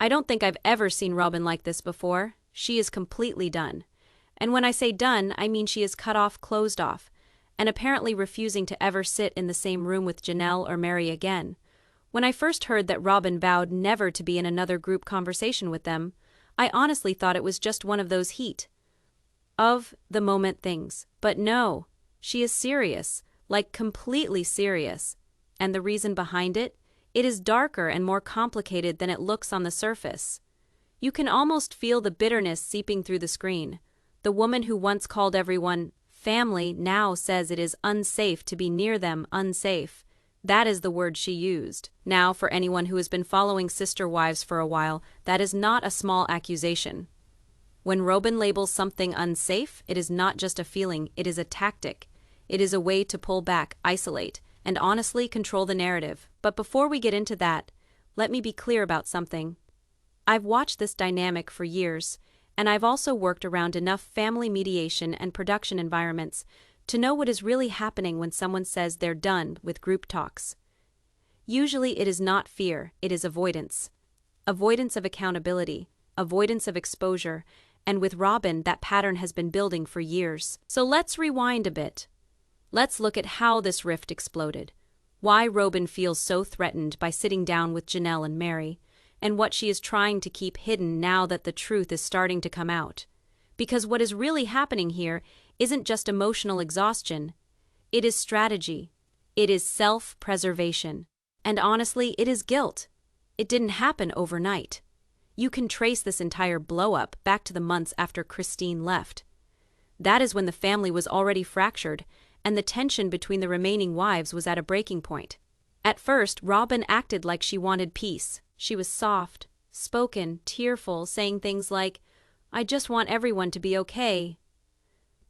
I don't think I've ever seen Robyn like this before. She is completely done. And when I say done, I mean she is cut off, closed off, and apparently refusing to ever sit in the same room with Janelle or Mary again. When I first heard that Robyn vowed never to be in another group conversation with them, I honestly thought it was just one of those heat of the moment things. But no, she is serious, like completely serious. And the reason behind it? It is darker and more complicated than it looks on the surface. You can almost feel the bitterness seeping through the screen. The woman who once called everyone family now says it is unsafe to be near them, unsafe. That is the word she used. Now, for anyone who has been following Sister Wives for a while, that is not a small accusation. When Robyn labels something unsafe, it is not just a feeling, it is a tactic. It is a way to pull back, isolate, and honestly control the narrative. But before we get into that, let me be clear about something. I've watched this dynamic for years, and I've also worked around enough family mediation and production environments to know what is really happening when someone says they're done with group talks. Usually it is not fear, it is avoidance. Avoidance of accountability, avoidance of exposure, and with Robyn, that pattern has been building for years. So let's rewind a bit. Let's look at how this rift exploded, why Robyn feels so threatened by sitting down with Janelle and Mary, and what she is trying to keep hidden now that the truth is starting to come out. Because what is really happening here isn't just emotional exhaustion, it is strategy, it is self-preservation, and honestly, it is guilt. It didn't happen overnight. You can trace this entire blow-up back to the months after Christine left. That is when the family was already fractured, and the tension between the remaining wives was at a breaking point. At first, Robyn acted like she wanted peace. She was soft, spoken, tearful, saying things like, "I just want everyone to be okay."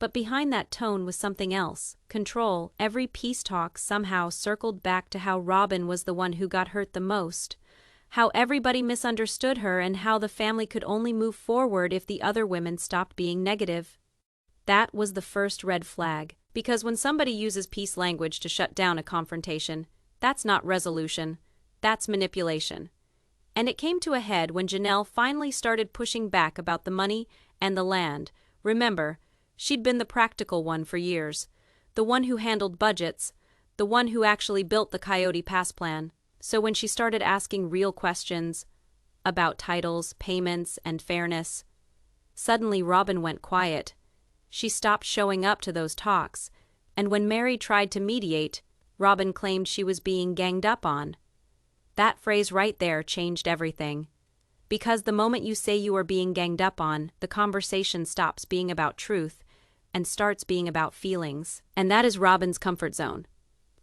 But behind that tone was something else, control. Every peace talk somehow circled back to how Robyn was the one who got hurt the most, how everybody misunderstood her, and how the family could only move forward if the other women stopped being negative. That was the first red flag. Because when somebody uses peace language to shut down a confrontation, that's not resolution, that's manipulation. And it came to a head when Janelle finally started pushing back about the money and the land. Remember, she'd been the practical one for years, the one who handled budgets, the one who actually built the Coyote Pass plan. So when she started asking real questions about titles, payments, and fairness, suddenly Robyn went quiet. She stopped showing up to those talks, and when Meri tried to mediate, Robyn claimed she was being ganged up on. That phrase right there changed everything. Because the moment you say you are being ganged up on, the conversation stops being about truth and starts being about feelings. And that is Robyn's comfort zone.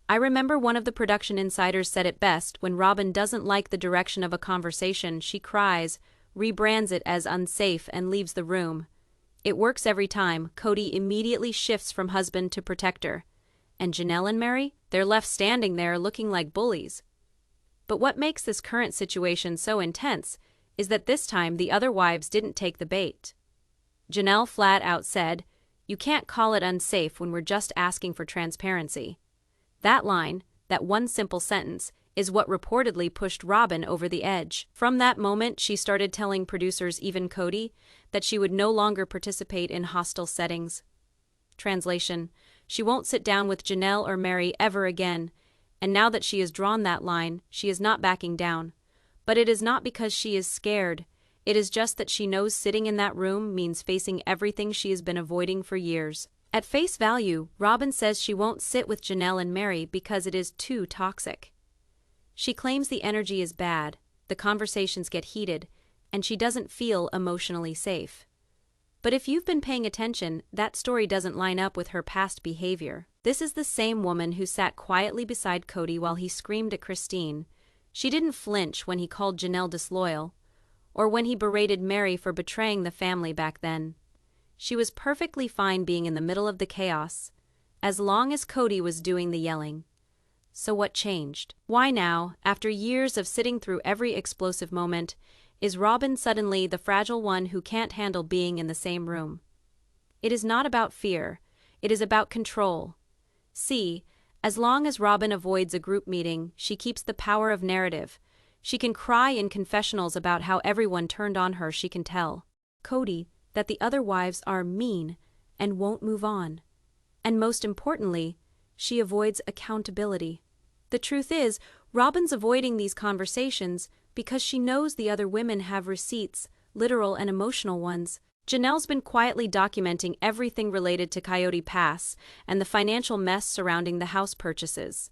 I remember one of the production insiders said it best: when Robyn doesn't like the direction of a conversation, she cries, rebrands it as unsafe, and leaves the room. It works every time. Cody immediately shifts from husband to protector. And Janelle and Mary? They're left standing there looking like bullies. But what makes this current situation so intense is that this time the other wives didn't take the bait. Janelle flat out said, "You can't call it unsafe when we're just asking for transparency." That line, that one simple sentence, is what reportedly pushed Robyn over the edge. From that moment, she started telling producers, even Cody, that she would no longer participate in hostile settings. Translation: she won't sit down with Janelle or Mary ever again, and now that she has drawn that line, she is not backing down. But it is not because she is scared, it is just that she knows sitting in that room means facing everything she has been avoiding for years. At face value, Robyn says she won't sit with Janelle and Mary because it is too toxic. She claims the energy is bad, the conversations get heated, and she doesn't feel emotionally safe. But if you've been paying attention, that story doesn't line up with her past behavior. This is the same woman who sat quietly beside Cody while he screamed at Christine. She didn't flinch when he called Janelle disloyal, or when he berated Meri for betraying the family back then. She was perfectly fine being in the middle of the chaos, as long as Cody was doing the yelling. So what changed? Why now, after years of sitting through every explosive moment, is Robyn suddenly the fragile one who can't handle being in the same room? It is not about fear, it is about control. See, as long as Robyn avoids a group meeting, she keeps the power of narrative. She can cry in confessionals about how everyone turned on her. She can tell Cody that the other wives are mean and won't move on. And most importantly, she avoids accountability. The truth is, Robyn's avoiding these conversations because she knows the other women have receipts, literal and emotional ones. Janelle's been quietly documenting everything related to Coyote Pass and the financial mess surrounding the house purchases.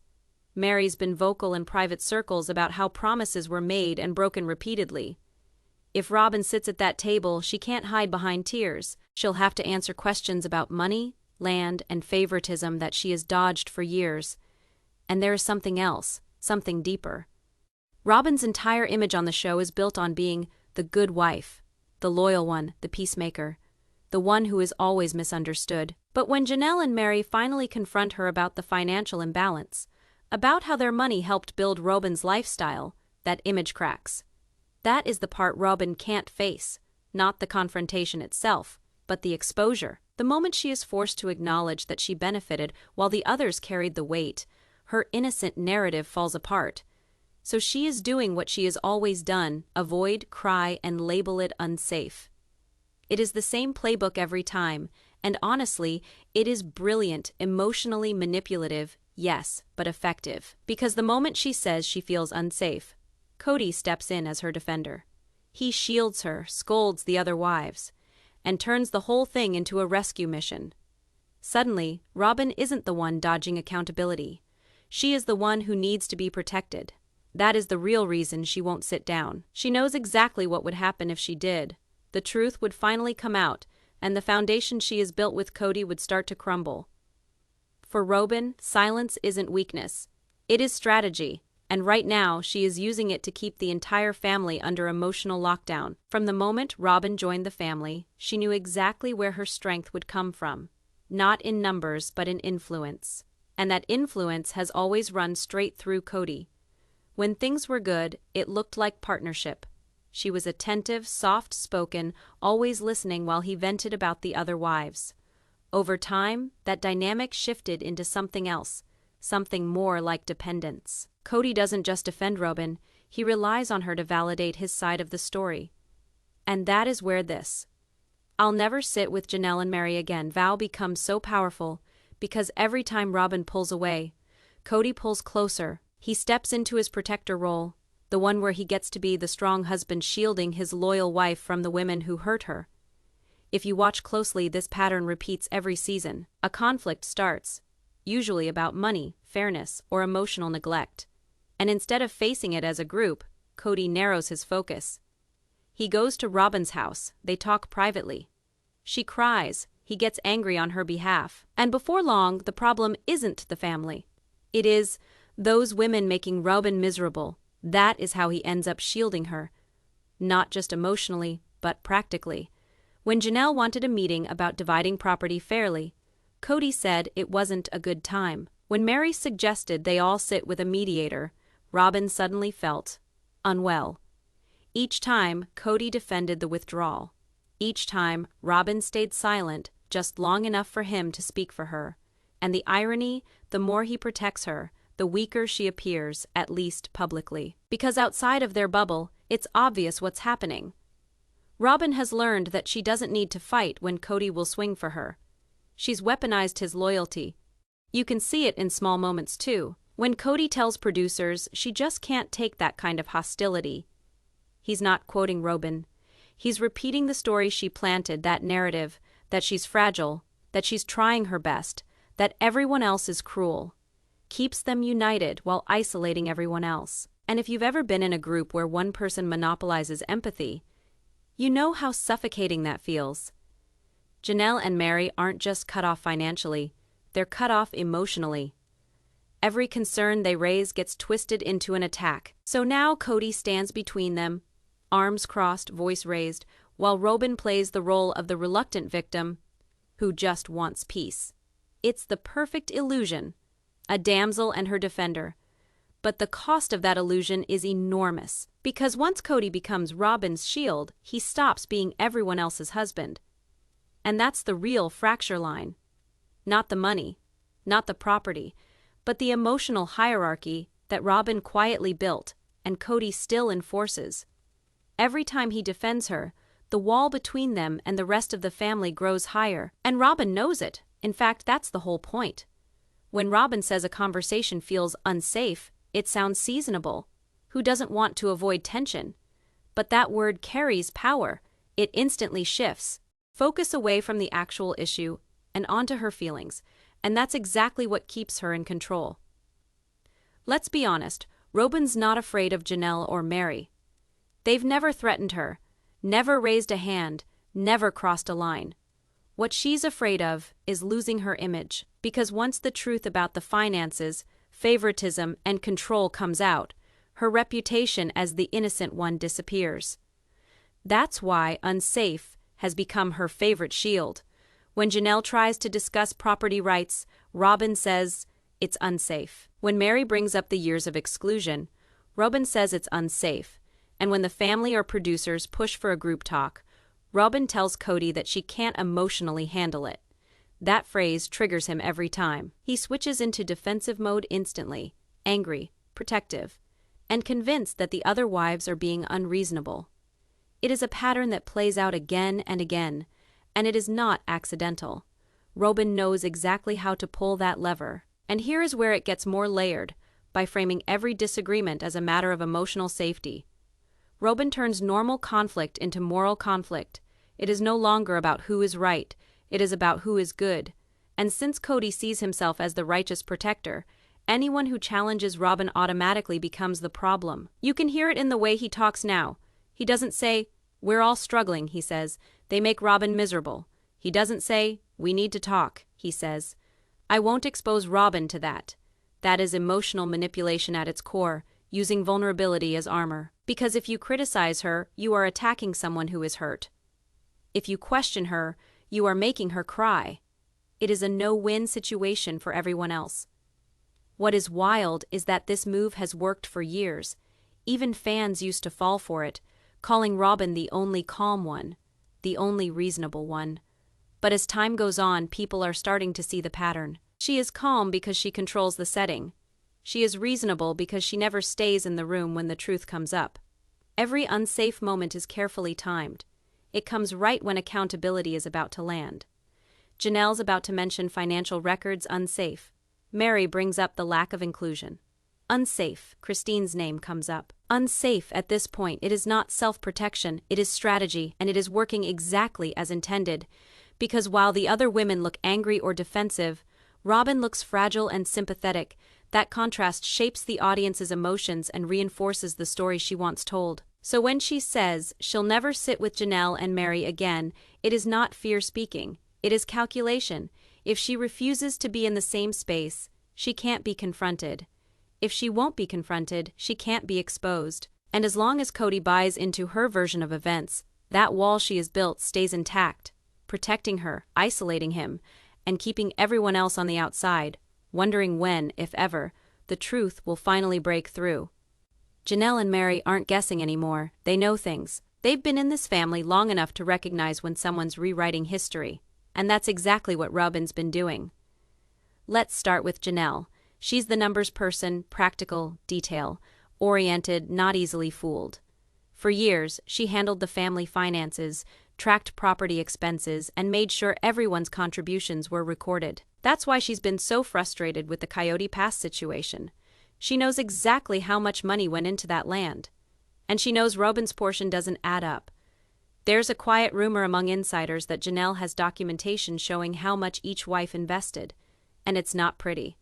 Mary's been vocal in private circles about how promises were made and broken repeatedly. If Robyn sits at that table, she can't hide behind tears. She'll have to answer questions about money, land, and favoritism that she has dodged for years. And there is something else, something deeper. Robyn's entire image on the show is built on being the good wife, the loyal one, the peacemaker, the one who is always misunderstood. But when Janelle and Mary finally confront her about the financial imbalance, about how their money helped build Robyn's lifestyle, that image cracks. That is the part Robyn can't face, not the confrontation itself, but the exposure. The moment she is forced to acknowledge that she benefited while the others carried the weight, her innocent narrative falls apart. So she is doing what she has always done: avoid, cry, and label it unsafe. It is the same playbook every time, and honestly, it is brilliant, emotionally manipulative, yes, but effective. Because the moment she says she feels unsafe, Cody steps in as her defender. He shields her, scolds the other wives, and turns the whole thing into a rescue mission. Suddenly, Robyn isn't the one dodging accountability. She is the one who needs to be protected. That is the real reason she won't sit down. She knows exactly what would happen if she did. The truth would finally come out, and the foundation she has built with Cody would start to crumble. For Robyn, silence isn't weakness. It is strategy, and right now she is using it to keep the entire family under emotional lockdown. From the moment Robyn joined the family, she knew exactly where her strength would come from. Not in numbers, but in influence. And that influence has always run straight through Cody. When things were good, it looked like partnership. She was attentive, soft-spoken, always listening while he vented about the other wives. Over time, that dynamic shifted into something else, something more like dependence. Cody doesn't just defend Robyn, he relies on her to validate his side of the story. And that is where this "I'll never sit with Janelle and Mary again" vow becomes so powerful, because every time Robyn pulls away, Cody pulls closer. He steps into his protector role, the one where he gets to be the strong husband shielding his loyal wife from the women who hurt her. If you watch closely, this pattern repeats every season. A conflict starts, usually about money, fairness, or emotional neglect. And instead of facing it as a group, Cody narrows his focus. He goes to Robyn's house, they talk privately. She cries, he gets angry on her behalf. And before long, the problem isn't the family. It is those women making Robyn miserable. That is how he ends up shielding her. Not just emotionally, but practically. When Janelle wanted a meeting about dividing property fairly, Cody said it wasn't a good time. When Meri suggested they all sit with a mediator, Robyn suddenly felt unwell. Each time, Cody defended the withdrawal. Each time, Robyn stayed silent just long enough for him to speak for her. And the irony, the more he protects her, the weaker she appears, at least publicly. Because outside of their bubble, it's obvious what's happening. Robyn has learned that she doesn't need to fight when Cody will swing for her. She's weaponized his loyalty. You can see it in small moments too. When Cody tells producers she just can't take that kind of hostility, he's not quoting Robyn. He's repeating the story she planted, that narrative, that she's fragile, that she's trying her best, that everyone else is cruel. Keeps them united while isolating everyone else. And if you've ever been in a group where one person monopolizes empathy, you know how suffocating that feels. Janelle and Mary aren't just cut off financially, they're cut off emotionally. Every concern they raise gets twisted into an attack. So now Cody stands between them, arms crossed, voice raised, while Robyn plays the role of the reluctant victim who just wants peace. It's the perfect illusion. A damsel and her defender. But the cost of that illusion is enormous, because once Cody becomes Robyn's shield, he stops being everyone else's husband. And that's the real fracture line. Not the money, not the property, but the emotional hierarchy that Robyn quietly built and Cody still enforces. Every time he defends her, the wall between them and the rest of the family grows higher, and Robyn knows it. In fact, that's the whole point. When Robyn says a conversation feels unsafe, it sounds seasonable. Who doesn't want to avoid tension? But that word carries power. It instantly shifts focus away from the actual issue and onto her feelings, and that's exactly what keeps her in control. Let's be honest, Robyn's not afraid of Janelle or Mary. They've never threatened her, never raised a hand, never crossed a line. What she's afraid of is losing her image, because once the truth about the finances, favoritism, and control comes out, her reputation as the innocent one disappears. That's why unsafe has become her favorite shield. When Janelle tries to discuss property rights, Robyn says it's unsafe. When Meri brings up the years of exclusion, Robyn says it's unsafe. And when the family or producers push for a group talk, Robyn tells Cody that she can't emotionally handle it. That phrase triggers him every time. He switches into defensive mode instantly, angry, protective, and convinced that the other wives are being unreasonable. It is a pattern that plays out again and again, and it is not accidental. Robyn knows exactly how to pull that lever. And here is where it gets more layered, by framing every disagreement as a matter of emotional safety. Robyn turns normal conflict into moral conflict. It is no longer about who is right, it is about who is good. And since Cody sees himself as the righteous protector, anyone who challenges Robyn automatically becomes the problem. You can hear it in the way he talks now. He doesn't say, "We're all struggling," he says. "They make Robyn miserable." He doesn't say, "We need to talk," he says. "I won't expose Robyn to that." That is emotional manipulation at its core, using vulnerability as armor. Because if you criticize her, you are attacking someone who is hurt. If you question her, you are making her cry. It is a no-win situation for everyone else. What is wild is that this move has worked for years. Even fans used to fall for it, calling Robyn the only calm one, the only reasonable one. But as time goes on, people are starting to see the pattern. She is calm because she controls the setting. She is reasonable because she never stays in the room when the truth comes up. Every unsafe moment is carefully timed. It comes right when accountability is about to land. Janelle's about to mention financial records, unsafe. Meri brings up the lack of inclusion. Unsafe, Christine's name comes up. Unsafe at this point, it is not self-protection, it is strategy, and it is working exactly as intended. Because while the other women look angry or defensive, Robyn looks fragile and sympathetic. That contrast shapes the audience's emotions and reinforces the story she wants told. So when she says she'll never sit with Janelle and Mary again, it is not fear speaking, it is calculation. If she refuses to be in the same space, she can't be confronted. If she won't be confronted, she can't be exposed. And as long as Cody buys into her version of events, that wall she has built stays intact, protecting her, isolating him, and keeping everyone else on the outside, wondering when, if ever, the truth will finally break through. Janelle and Mary aren't guessing anymore, they know things. They've been in this family long enough to recognize when someone's rewriting history, and that's exactly what Robyn's been doing. Let's start with Janelle. She's the numbers person, practical, detail-oriented, not easily fooled. For years, she handled the family finances, tracked property expenses, and made sure everyone's contributions were recorded. That's why she's been so frustrated with the Coyote Pass situation. She knows exactly how much money went into that land. And she knows Robyn's portion doesn't add up. There's a quiet rumor among insiders that Janelle has documentation showing how much each wife invested, and it's not pretty.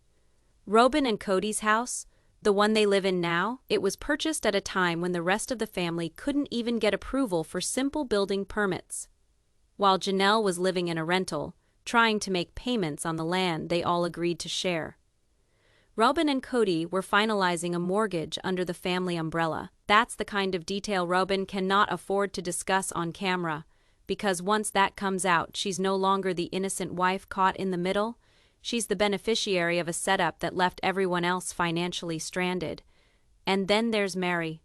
Robyn and Cody's house, the one they live in now, it was purchased at a time when the rest of the family couldn't even get approval for simple building permits. While Janelle was living in a rental, trying to make payments on the land they all agreed to share. Robyn and Cody were finalizing a mortgage under the family umbrella. That's the kind of detail Robyn cannot afford to discuss on camera, because once that comes out, she's no longer the innocent wife caught in the middle. She's the beneficiary of a setup that left everyone else financially stranded. And then there's Meri.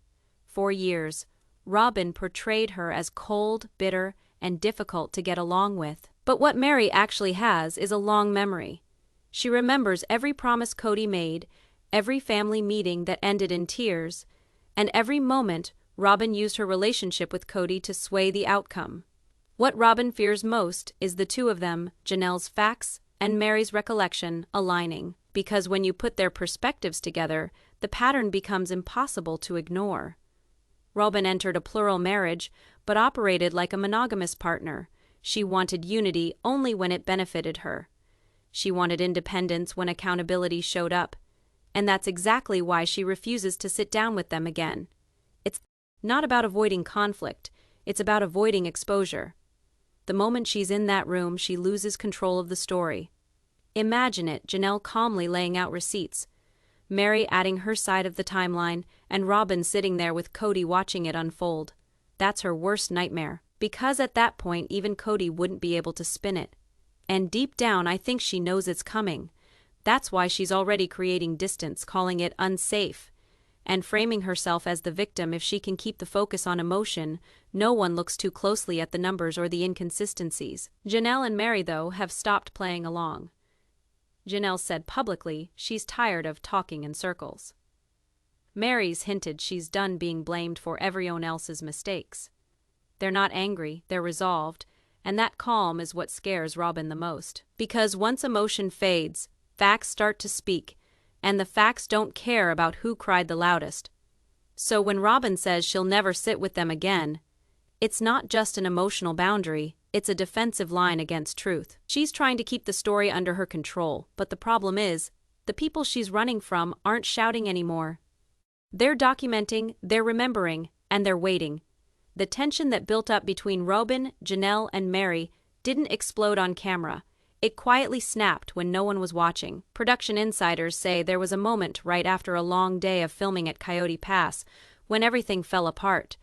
For years, Robyn portrayed her as cold, bitter, and difficult to get along with. But what Meri actually has is a long memory. She remembers every promise Cody made, every family meeting that ended in tears, And every moment, Robyn used her relationship with Cody to sway the outcome. What Robyn fears most is the two of them, Janelle's facts and Mary's recollection, aligning. Because when you put their perspectives together, the pattern becomes impossible to ignore. Robyn entered a plural marriage, but operated like a monogamous partner. She wanted unity only when it benefited her. She wanted independence when accountability showed up. And that's exactly why she refuses to sit down with them again. It's not about avoiding conflict, it's about avoiding exposure. The moment she's in that room, she loses control of the story. Imagine it, Janelle calmly laying out receipts, Meri adding her side of the timeline, and Robyn sitting there with Cody watching it unfold. That's her worst nightmare, because at that point even Cody wouldn't be able to spin it. And deep down, I think she knows it's coming. That's why she's already creating distance, calling it unsafe, and framing herself as the victim. If she can keep the focus on emotion, no one looks too closely at the numbers or the inconsistencies. Janelle and Mary, though, have stopped playing along. Janelle said publicly she's tired of talking in circles. Mary's hinted she's done being blamed for everyone else's mistakes. They're not angry, they're resolved, and that calm is what scares Robyn the most. Because once emotion fades, facts start to speak, and the facts don't care about who cried the loudest. So when Robyn says she'll never sit with them again, it's not just an emotional boundary, it's a defensive line against truth. She's trying to keep the story under her control, but the problem is, the people she's running from aren't shouting anymore. They're documenting, they're remembering, and they're waiting. The tension that built up between Robyn, Janelle, and Meri didn't explode on camera. It quietly snapped when no one was watching. Production insiders say there was a moment right after a long day of filming at Coyote Pass when everything fell apart.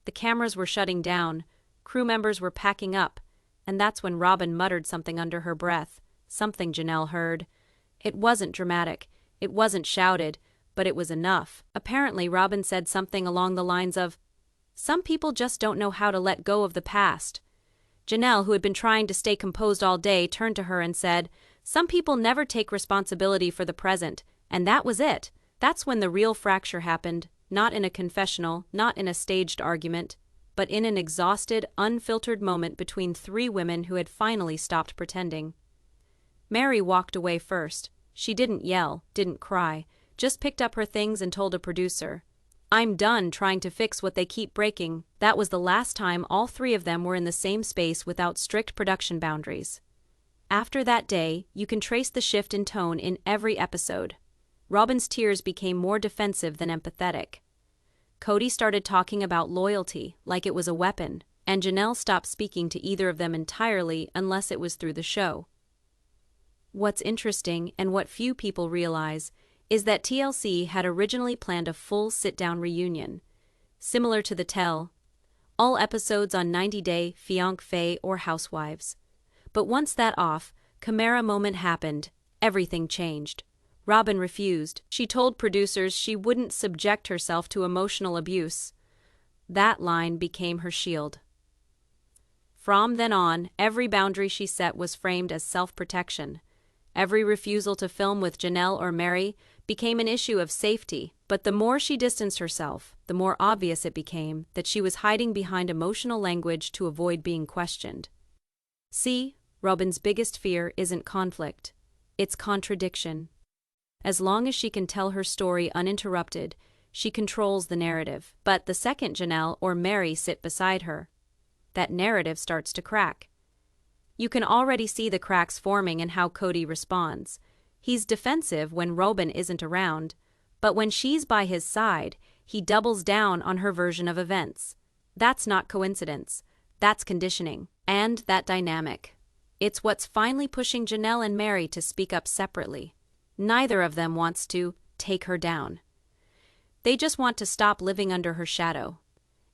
The cameras were shutting down, crew members were packing up, and that's when Robyn muttered something under her breath, something Janelle heard. It wasn't dramatic, it wasn't shouted, but it was enough. Apparently, Robyn said something along the lines of, "Some people just don't know how to let go of the past." Janelle, who had been trying to stay composed all day, turned to her and said, "Some people never take responsibility for the present," and that was it. That's when the real fracture happened, not in a confessional, not in a staged argument, but in an exhausted, unfiltered moment between three women who had finally stopped pretending. Meri walked away first. She didn't yell, didn't cry, just picked up her things and told a producer, "I'm done trying to fix what they keep breaking." That was the last time all three of them were in the same space without strict production boundaries. After that day, you can trace the shift in tone in every episode. Robyn's tears became more defensive than empathetic. Cody started talking about loyalty like it was a weapon, and Janelle stopped speaking to either of them entirely unless it was through the show. What's interesting, and what few people realize, is that TLC had originally planned a full sit-down reunion, similar to the Tell, all episodes on 90 Day, Fiancé, or Housewives. But once that off-camera moment happened, everything changed. Robyn refused. She told producers she wouldn't subject herself to emotional abuse. That line became her shield. From then on, every boundary she set was framed as self-protection. Every refusal to film with Janelle or Meri became an issue of safety, but the more she distanced herself, the more obvious it became that she was hiding behind emotional language to avoid being questioned. See, Robyn's biggest fear isn't conflict, it's contradiction. As long as she can tell her story uninterrupted, she controls the narrative. But the second Janelle or Meri sit beside her, that narrative starts to crack. You can already see the cracks forming in how Cody responds. He's defensive when Robyn isn't around, but when she's by his side, he doubles down on her version of events. That's not coincidence, that's conditioning. And that dynamic. It's what's finally pushing Janelle and Meri to speak up separately. Neither of them wants to take her down. They just want to stop living under her shadow.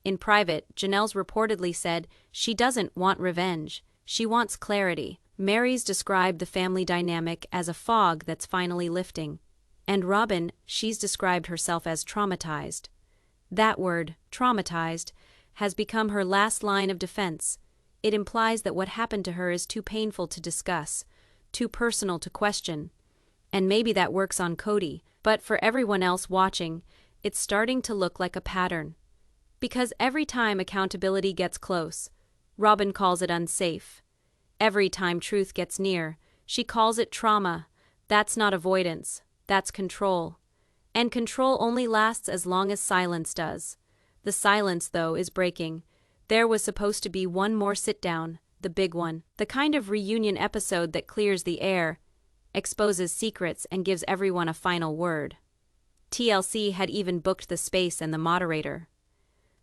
In private, Janelle's reportedly said she doesn't want revenge, she wants clarity. Meri's described the family dynamic as a fog that's finally lifting. And Robyn, she's described herself as traumatized. That word, traumatized, has become her last line of defense. It implies that what happened to her is too painful to discuss, too personal to question. And maybe that works on Cody, but for everyone else watching, it's starting to look like a pattern. Because every time accountability gets close, Robyn calls it unsafe. Every time truth gets near, she calls it trauma. That's not avoidance, that's control. And control only lasts as long as silence does. The silence, though, is breaking. There was supposed to be one more sit-down, the big one, the kind of reunion episode that clears the air, exposes secrets, and gives everyone a final word. TLC had even booked the space and the moderator.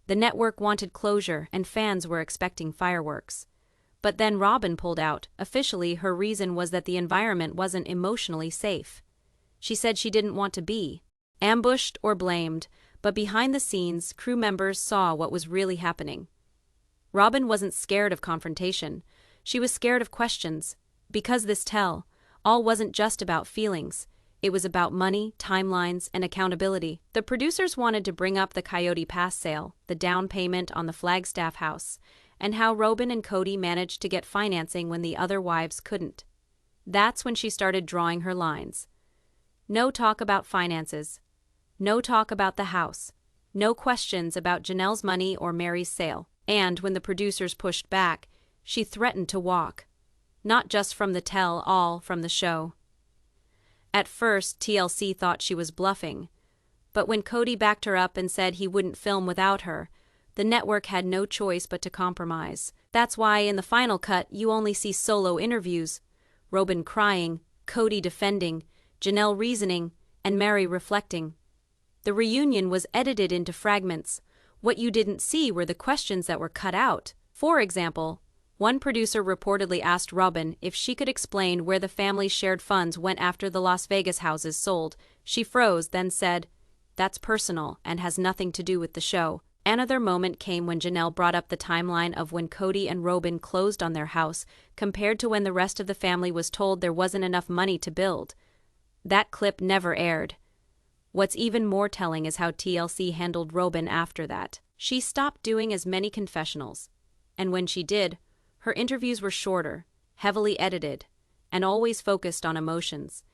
The network wanted closure, and fans were expecting fireworks. But then Robyn pulled out. Officially, her reason was that the environment wasn't emotionally safe. She said she didn't want to be ambushed or blamed, but behind the scenes, crew members saw what was really happening. Robyn wasn't scared of confrontation. She was scared of questions. Because this tell-all wasn't just about feelings. It was about money, timelines, and accountability. The producers wanted to bring up the Coyote Pass sale, the down payment on the Flagstaff house, and how Robyn and Cody managed to get financing when the other wives couldn't. That's when she started drawing her lines. No talk about finances. No talk about the house. No questions about Janelle's money or Mary's sale. And when the producers pushed back, she threatened to walk. Not just from the tell-all, from the show. At first, TLC thought she was bluffing. But when Cody backed her up and said he wouldn't film without her, the network had no choice but to compromise. That's why in the final cut you only see solo interviews. Robyn crying, Cody defending, Janelle reasoning, and Meri reflecting. The reunion was edited into fragments. What you didn't see were the questions that were cut out. For example, one producer reportedly asked Robyn if she could explain where the family's shared funds went after the Las Vegas houses sold. She froze, then said, "That's personal and has nothing to do with the show." Another moment came when Janelle brought up the timeline of when Cody and Robyn closed on their house compared to when the rest of the family was told there wasn't enough money to build. That clip never aired. What's even more telling is how TLC handled Robyn after that. She stopped doing as many confessionals. And when she did, her interviews were shorter, heavily edited, and always focused on emotions,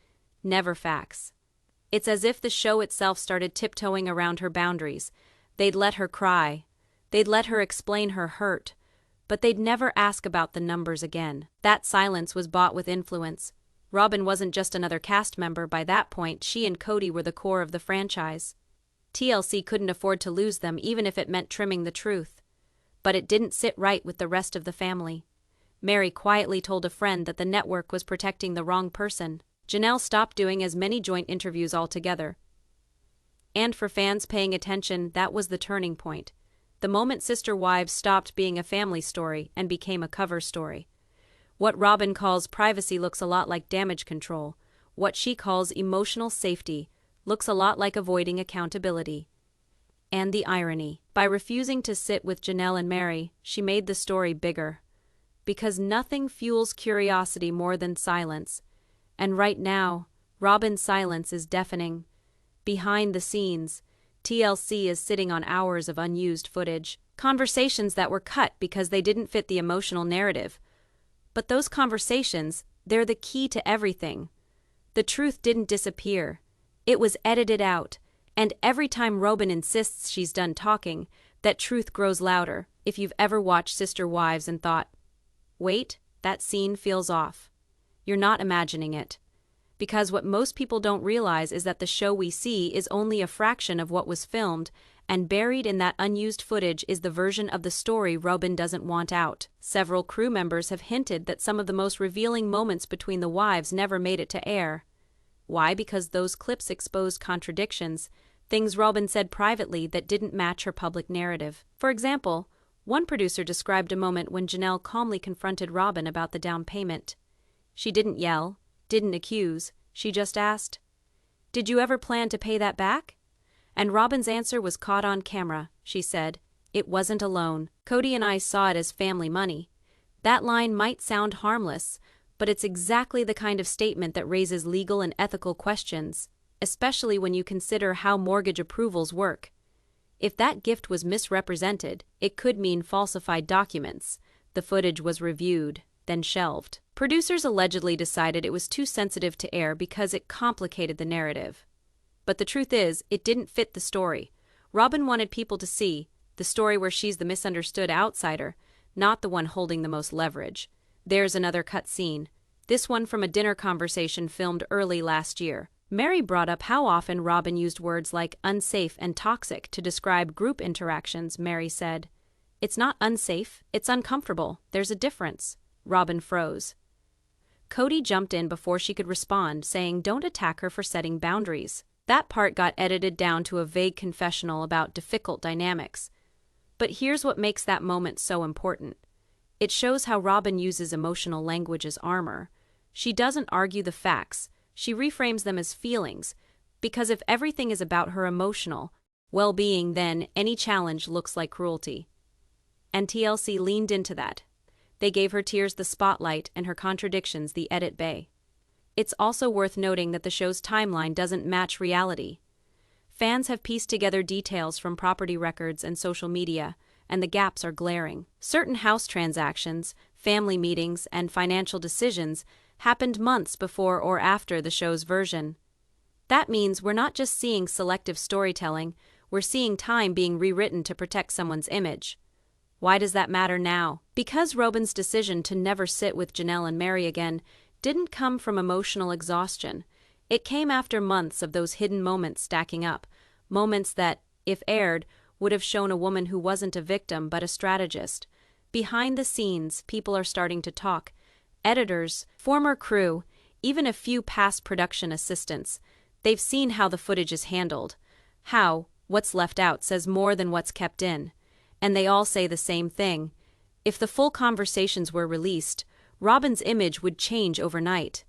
never facts. It's as if the show itself started tiptoeing around her boundaries. They'd let her cry. They'd let her explain her hurt. But they'd never ask about the numbers again. That silence was bought with influence. Robyn wasn't just another cast member. By that point, she and Cody were the core of the franchise. TLC couldn't afford to lose them, even if it meant trimming the truth. But it didn't sit right with the rest of the family. Meri quietly told a friend that the network was protecting the wrong person. Janelle stopped doing as many joint interviews altogether. And for fans paying attention, that was the turning point. The moment Sister Wives stopped being a family story and became a cover story. What Robyn calls privacy looks a lot like damage control. What she calls emotional safety looks a lot like avoiding accountability. And the irony. By refusing to sit with Janelle and Mary, she made the story bigger. Because nothing fuels curiosity more than silence. And right now, Robyn's silence is deafening. Behind the scenes, TLC is sitting on hours of unused footage. Conversations that were cut because they didn't fit the emotional narrative. But those conversations, they're the key to everything. The truth didn't disappear. It was edited out. And every time Robyn insists she's done talking, that truth grows louder. If you've ever watched Sister Wives and thought, wait, that scene feels off, you're not imagining it. Because what most people don't realize is that the show we see is only a fraction of what was filmed, and buried in that unused footage is the version of the story Robyn doesn't want out. Several crew members have hinted that some of the most revealing moments between the wives never made it to air. Why? Because those clips exposed contradictions, things Robyn said privately that didn't match her public narrative. For example, one producer described a moment when Janelle calmly confronted Robyn about the down payment. She didn't yell, didn't accuse, she just asked, "Did you ever plan to pay that back?" And Robyn's answer was caught on camera. She said, "It wasn't a loan. Cody and I saw it as family money." That line might sound harmless, but it's exactly the kind of statement that raises legal and ethical questions, especially when you consider how mortgage approvals work. If that gift was misrepresented, it could mean falsified documents. The footage was reviewed, then shelved. Producers allegedly decided it was too sensitive to air because it complicated the narrative. But the truth is, it didn't fit the story. Robyn wanted people to see the story where she's the misunderstood outsider, not the one holding the most leverage. There's another cut scene. This one from a dinner conversation filmed early last year. Meri brought up how often Robyn used words like unsafe and toxic to describe group interactions. Meri said, "It's not unsafe, it's uncomfortable. There's a difference." Robyn froze. Cody jumped in before she could respond, saying, "Don't attack her for setting boundaries." That part got edited down to a vague confessional about difficult dynamics. But here's what makes that moment so important. It shows how Robyn uses emotional language as armor. She doesn't argue the facts, she reframes them as feelings, because if everything is about her emotional well-being, then any challenge looks like cruelty. And TLC leaned into that. They gave her tears the spotlight and her contradictions the edit bay. It's also worth noting that the show's timeline doesn't match reality. Fans have pieced together details from property records and social media, and the gaps are glaring. Certain house transactions, family meetings, and financial decisions happened months before or after the show's version. That means we're not just seeing selective storytelling, we're seeing time being rewritten to protect someone's image. Why does that matter now? Because Robyn's decision to never sit with Janelle and Mary again didn't come from emotional exhaustion. It came after months of those hidden moments stacking up, moments that, if aired, would have shown a woman who wasn't a victim but a strategist. Behind the scenes, people are starting to talk. Editors, former crew, even a few past production assistants. They've seen how the footage is handled. How what's left out says more than what's kept in. And they all say the same thing. If the full conversations were released, Robyn's image would change overnight.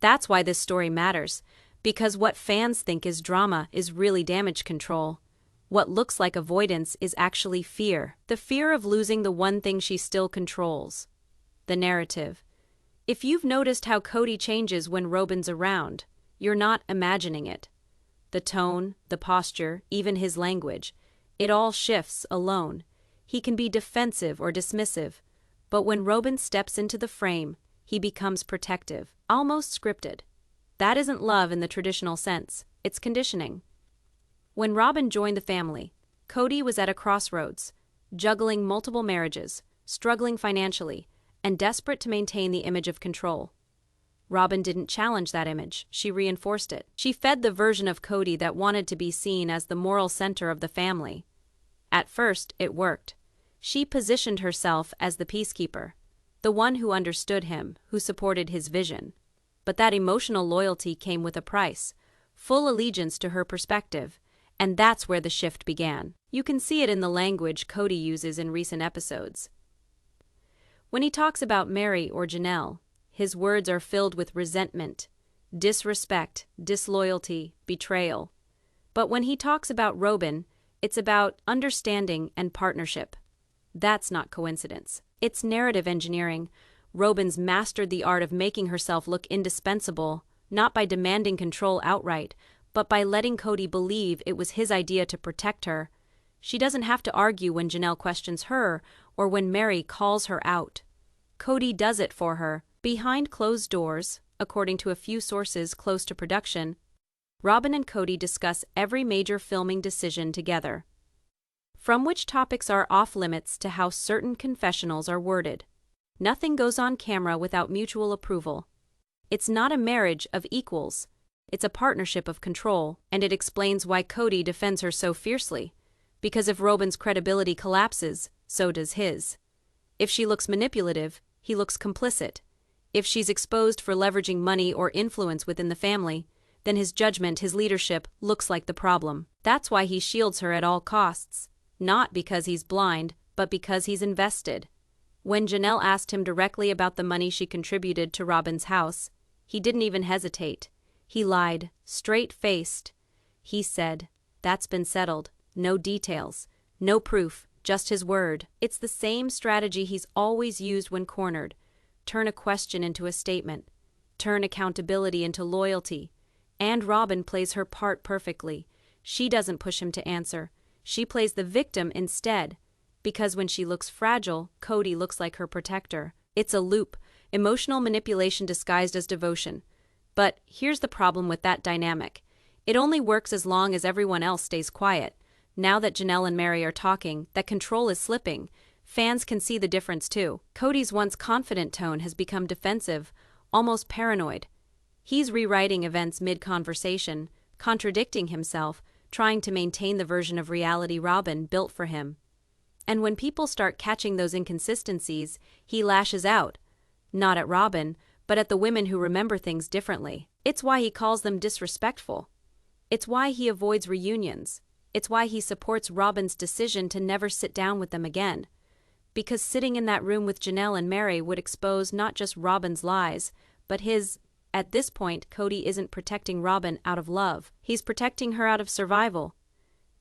That's why this story matters, because what fans think is drama is really damage control. What looks like avoidance is actually fear. The fear of losing the one thing she still controls. The narrative. If you've noticed how Cody changes when Robyn's around, you're not imagining it. The tone, the posture, even his language, it all shifts alone. He can be defensive or dismissive, but when Robyn steps into the frame, he becomes protective, almost scripted. That isn't love in the traditional sense, it's conditioning. When Robyn joined the family, Cody was at a crossroads, juggling multiple marriages, struggling financially, and desperate to maintain the image of control. Robyn didn't challenge that image, she reinforced it. She fed the version of Cody that wanted to be seen as the moral center of the family. At first, it worked. She positioned herself as the peacekeeper, the one who understood him, who supported his vision. But that emotional loyalty came with a price, full allegiance to her perspective, and that's where the shift began. You can see it in the language Cody uses in recent episodes. When he talks about Meri or Janelle, his words are filled with resentment, disrespect, disloyalty, betrayal. But when he talks about Robyn, it's about understanding and partnership. That's not coincidence. It's narrative engineering. Robyn's mastered the art of making herself look indispensable, not by demanding control outright, but by letting Cody believe it was his idea to protect her. She doesn't have to argue when Janelle questions her or when Meri calls her out. Cody does it for her. Behind closed doors, according to a few sources close to production, Robyn and Cody discuss every major filming decision together. From which topics are off-limits to how certain confessionals are worded. Nothing goes on camera without mutual approval. It's not a marriage of equals. It's a partnership of control, and it explains why Cody defends her so fiercely. Because if Robyn's credibility collapses, so does his. If she looks manipulative, he looks complicit. If she's exposed for leveraging money or influence within the family, then his judgment, his leadership, looks like the problem. That's why he shields her at all costs. Not because he's blind, but because he's invested. When Janelle asked him directly about the money she contributed to Robyn's house, he didn't even hesitate. He lied, straight-faced. He said, "That's been settled. No details. No proof, just his word." It's the same strategy he's always used when cornered. Turn a question into a statement. Turn accountability into loyalty. And Robyn plays her part perfectly. She doesn't push him to answer. She plays the victim instead. Because when she looks fragile, Cody looks like her protector. It's a loop, emotional manipulation disguised as devotion. But here's the problem with that dynamic. It only works as long as everyone else stays quiet. Now that Janelle and Mary are talking, that control is slipping. Fans can see the difference too. Cody's once confident tone has become defensive, almost paranoid. He's rewriting events mid-conversation, contradicting himself, trying to maintain the version of reality Robyn built for him. And when people start catching those inconsistencies, he lashes out. Not at Robyn, but at the women who remember things differently. It's why he calls them disrespectful. It's why he avoids reunions. It's why he supports Robyn's decision to never sit down with them again. Because sitting in that room with Janelle and Mary would expose not just Robyn's lies, but his. At this point, Cody isn't protecting Robyn out of love. He's protecting her out of survival.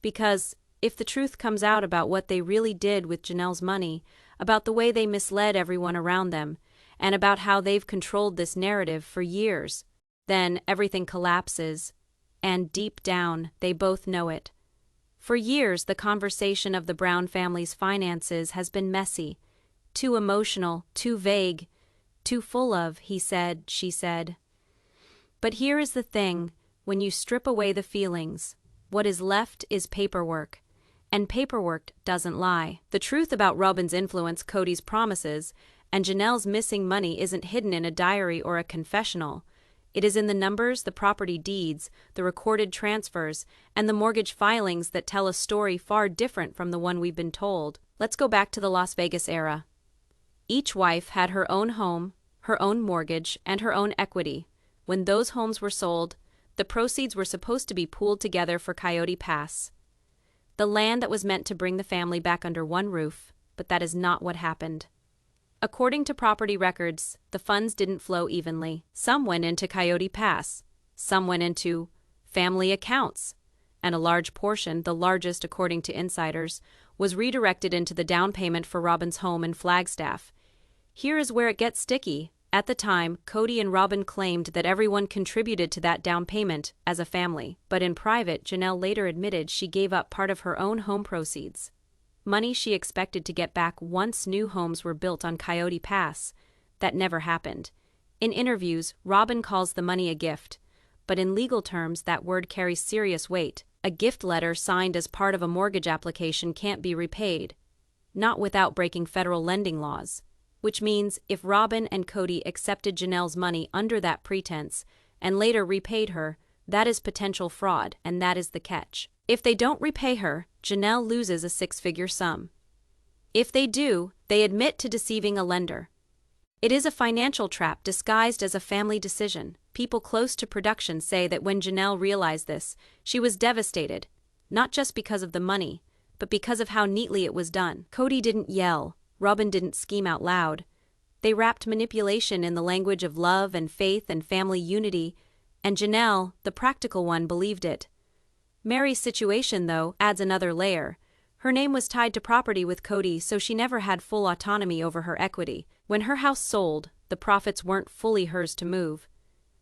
Because if the truth comes out about what they really did with Janelle's money, about the way they misled everyone around them, and about how they've controlled this narrative for years, then everything collapses. And deep down, they both know it. For years, the conversation of the Brown family's finances has been messy, too emotional, too vague, too full of, he said, she said. But here is the thing, when you strip away the feelings, what is left is paperwork. And paperwork doesn't lie. The truth about Robyn's influence, Cody's promises, and Janelle's missing money isn't hidden in a diary or a confessional. It is in the numbers, the property deeds, the recorded transfers, and the mortgage filings that tell a story far different from the one we've been told. Let's go back to the Las Vegas era. Each wife had her own home, her own mortgage, and her own equity. When those homes were sold, the proceeds were supposed to be pooled together for Coyote Pass, the land that was meant to bring the family back under one roof, but that is not what happened. According to property records, the funds didn't flow evenly. Some went into Coyote Pass, some went into family accounts, and a large portion, the largest according to insiders, was redirected into the down payment for Robyn's home in Flagstaff. Here is where it gets sticky. At the time, Cody and Robyn claimed that everyone contributed to that down payment as a family, but in private, Janelle later admitted she gave up part of her own home proceeds. Money she expected to get back once new homes were built on Coyote Pass. That never happened. In interviews, Robyn calls the money a gift, but in legal terms that word carries serious weight. A gift letter signed as part of a mortgage application can't be repaid, not without breaking federal lending laws. Which means if Robyn and Cody accepted Janelle's money under that pretense and later repaid her, that is potential fraud, and that is the catch. If they don't repay her, Janelle loses a six-figure sum. If they do, they admit to deceiving a lender. It is a financial trap disguised as a family decision. People close to production say that when Janelle realized this, she was devastated, not just because of the money, but because of how neatly it was done. Cody didn't yell. Robyn didn't scheme out loud. They wrapped manipulation in the language of love and faith and family unity, and Janelle, the practical one, believed it. Mary's situation, though, adds another layer. Her name was tied to property with Cody, so she never had full autonomy over her equity. When her house sold, the profits weren't fully hers to move.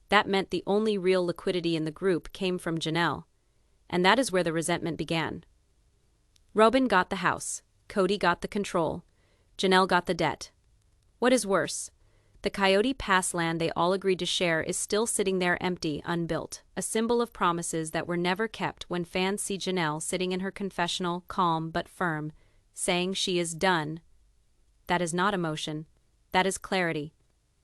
That meant the only real liquidity in the group came from Janelle. And that is where the resentment began. Robyn got the house. Cody got the control. Janelle got the debt. What is worse? The Coyote Pass land they all agreed to share is still sitting there empty, unbuilt, a symbol of promises that were never kept. When fans see Janelle sitting in her confessional, calm but firm, saying she is done, that is not emotion, that is clarity.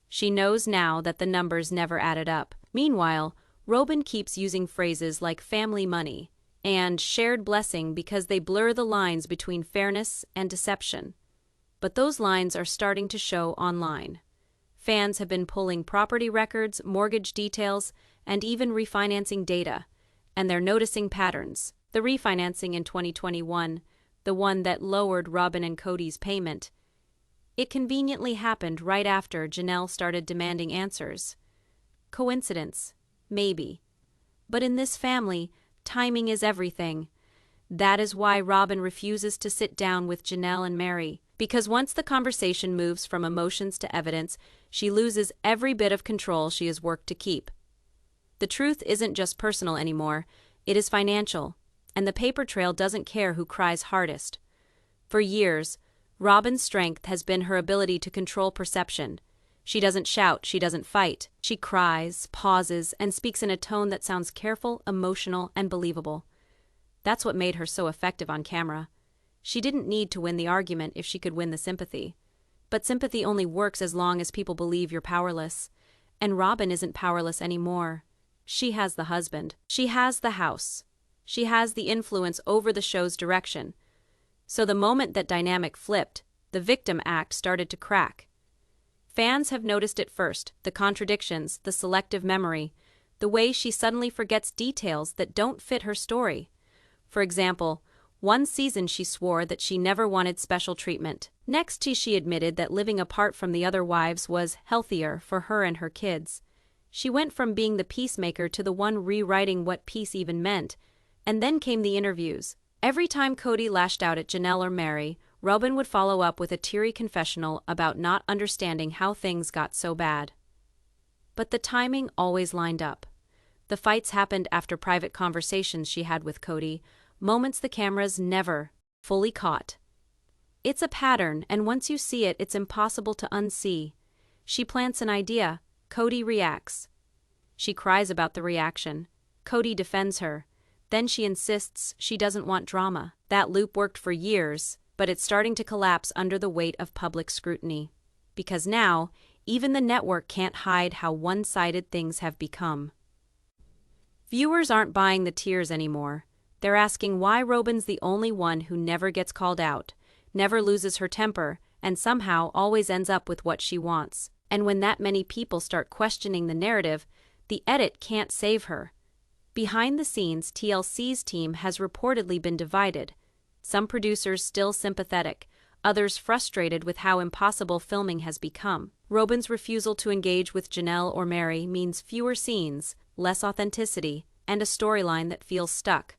She knows now that the numbers never added up. Meanwhile, Robyn keeps using phrases like family money and shared blessing because they blur the lines between fairness and deception. But those lines are starting to show online. Fans have been pulling property records, mortgage details, and even refinancing data, and they're noticing patterns. The refinancing in 2021, the one that lowered Robyn and Cody's payment, it conveniently happened right after Janelle started demanding answers. Coincidence? Maybe. But in this family, timing is everything. That is why Robyn refuses to sit down with Janelle and Mary. Because once the conversation moves from emotions to evidence, she loses every bit of control she has worked to keep. The truth isn't just personal anymore, it is financial, and the paper trail doesn't care who cries hardest. For years, Robyn's strength has been her ability to control perception. She doesn't shout, she doesn't fight. She cries, pauses, and speaks in a tone that sounds careful, emotional, and believable. That's what made her so effective on camera. She didn't need to win the argument if she could win the sympathy. But sympathy only works as long as people believe you're powerless. And Robyn isn't powerless anymore. She has the husband. She has the house. She has the influence over the show's direction. So the moment that dynamic flipped, the victim act started to crack. Fans have noticed it first, the contradictions, the selective memory, the way she suddenly forgets details that don't fit her story. For example, one season she swore that she never wanted special treatment. Next she admitted that living apart from the other wives was healthier for her and her kids. She went from being the peacemaker to the one rewriting what peace even meant. And then came the interviews. Every time Cody lashed out at Janelle or Mary, Robyn would follow up with a teary confessional about not understanding how things got so bad. But the timing always lined up. The fights happened after private conversations she had with Cody, moments the cameras never fully caught. It's a pattern, and once you see it, it's impossible to unsee. She plants an idea, Cody reacts. She cries about the reaction. Cody defends her. Then she insists she doesn't want drama. That loop worked for years, but it's starting to collapse under the weight of public scrutiny. Because now, even the network can't hide how one-sided things have become. Viewers aren't buying the tears anymore. They're asking why Robyn's the only one who never gets called out, never loses her temper, and somehow always ends up with what she wants. And when that many people start questioning the narrative, the edit can't save her. Behind the scenes, TLC's team has reportedly been divided. Some producers still sympathetic, others frustrated with how impossible filming has become. Robyn's refusal to engage with Janelle or Mary means fewer scenes, less authenticity, and a storyline that feels stuck.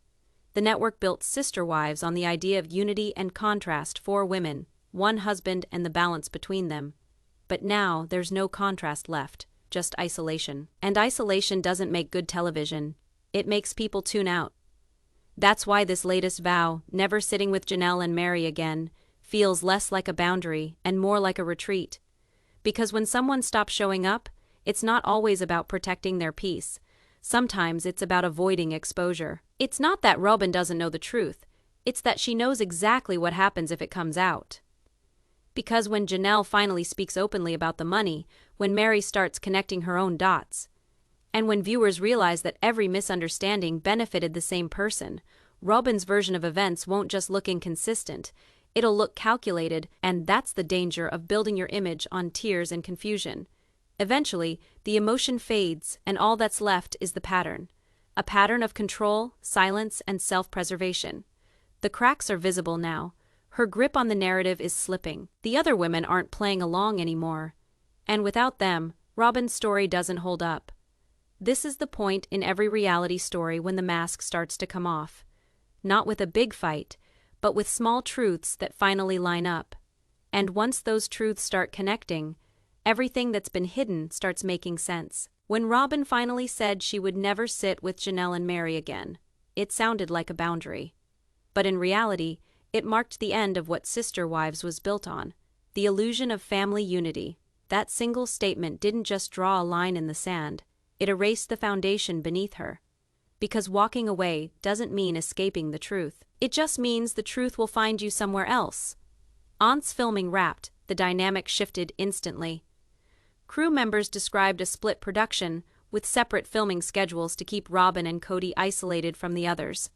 The network built Sister Wives on the idea of unity and contrast, 4 women, 1 husband, and the balance between them. But now there's no contrast left, just isolation. And isolation doesn't make good television. It makes people tune out. That's why this latest vow, never sitting with Janelle and Mary again, feels less like a boundary and more like a retreat. Because when someone stops showing up, it's not always about protecting their peace. Sometimes it's about avoiding exposure. It's not that Robyn doesn't know the truth. It's that she knows exactly what happens if it comes out. Because when Janelle finally speaks openly about the money, when Mary starts connecting her own dots, and when viewers realize that every misunderstanding benefited the same person, Robyn's version of events won't just look inconsistent, it'll look calculated, and that's the danger of building your image on tears and confusion. Eventually, the emotion fades, and all that's left is the pattern. A pattern of control, silence, and self-preservation. The cracks are visible now. Her grip on the narrative is slipping. The other women aren't playing along anymore. And without them, Robyn's story doesn't hold up. This is the point in every reality story when the mask starts to come off. Not with a big fight, but with small truths that finally line up. And once those truths start connecting, everything that's been hidden starts making sense. When Robyn finally said she would never sit with Janelle and Mary again, it sounded like a boundary. But in reality, it marked the end of what Sister Wives was built on, the illusion of family unity. That single statement didn't just draw a line in the sand, it erased the foundation beneath her. Because walking away doesn't mean escaping the truth. It just means the truth will find you somewhere else. Once filming wrapped, the dynamic shifted instantly. Crew members described a split production, with separate filming schedules to keep Robyn and Cody isolated from the others.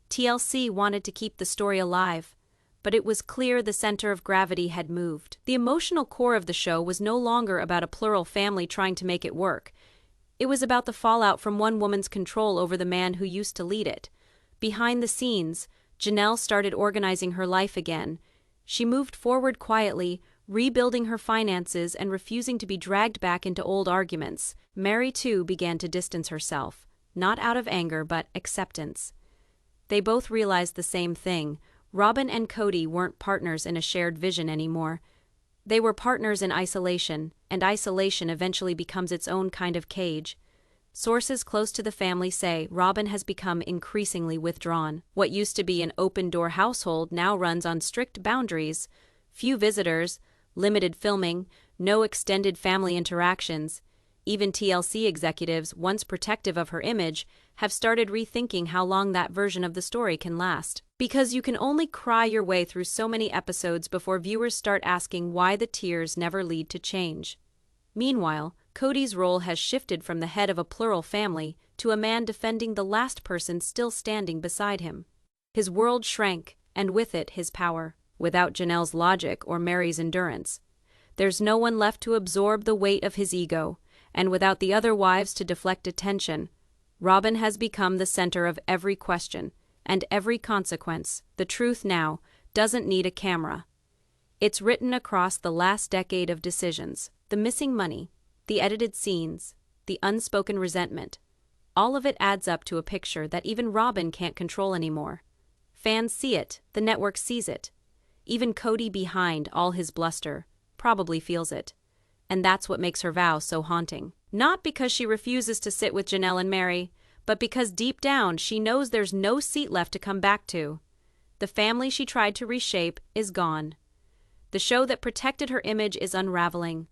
TLC wanted to keep the story alive, but it was clear the center of gravity had moved. The emotional core of the show was no longer about a plural family trying to make it work. It was about the fallout from one woman's control over the man who used to lead it. Behind the scenes, Janelle started organizing her life again. She moved forward quietly, rebuilding her finances and refusing to be dragged back into old arguments. Mary, too, began to distance herself, not out of anger but acceptance. They both realized the same thing. Robyn and Cody weren't partners in a shared vision anymore. They were partners in isolation, and isolation eventually becomes its own kind of cage. Sources close to the family say Robyn has become increasingly withdrawn. What used to be an open-door household now runs on strict boundaries. Few visitors, limited filming, No extended family interactions. Even TLC executives, once protective of her image, have started rethinking how long that version of the story can last. Because you can only cry your way through so many episodes before viewers start asking why the tears never lead to change. Meanwhile, Cody's role has shifted from the head of a plural family to a man defending the last person still standing beside him. His world shrank, and with it his power. Without Janelle's logic or Mary's endurance, there's no one left to absorb the weight of his ego, and without the other wives to deflect attention, Robyn has become the center of every question and every consequence. The truth now doesn't need a camera. It's written across the last decade of decisions. The missing money, the edited scenes, the unspoken resentment. All of it adds up to a picture that even Robyn can't control anymore. Fans see it, the network sees it. Even Cody, behind all his bluster, probably feels it. And that's what makes her vow so haunting. Not because she refuses to sit with Janelle and Mary, but because deep down she knows there's no seat left to come back to. The family she tried to reshape is gone. The show that protected her image is unraveling.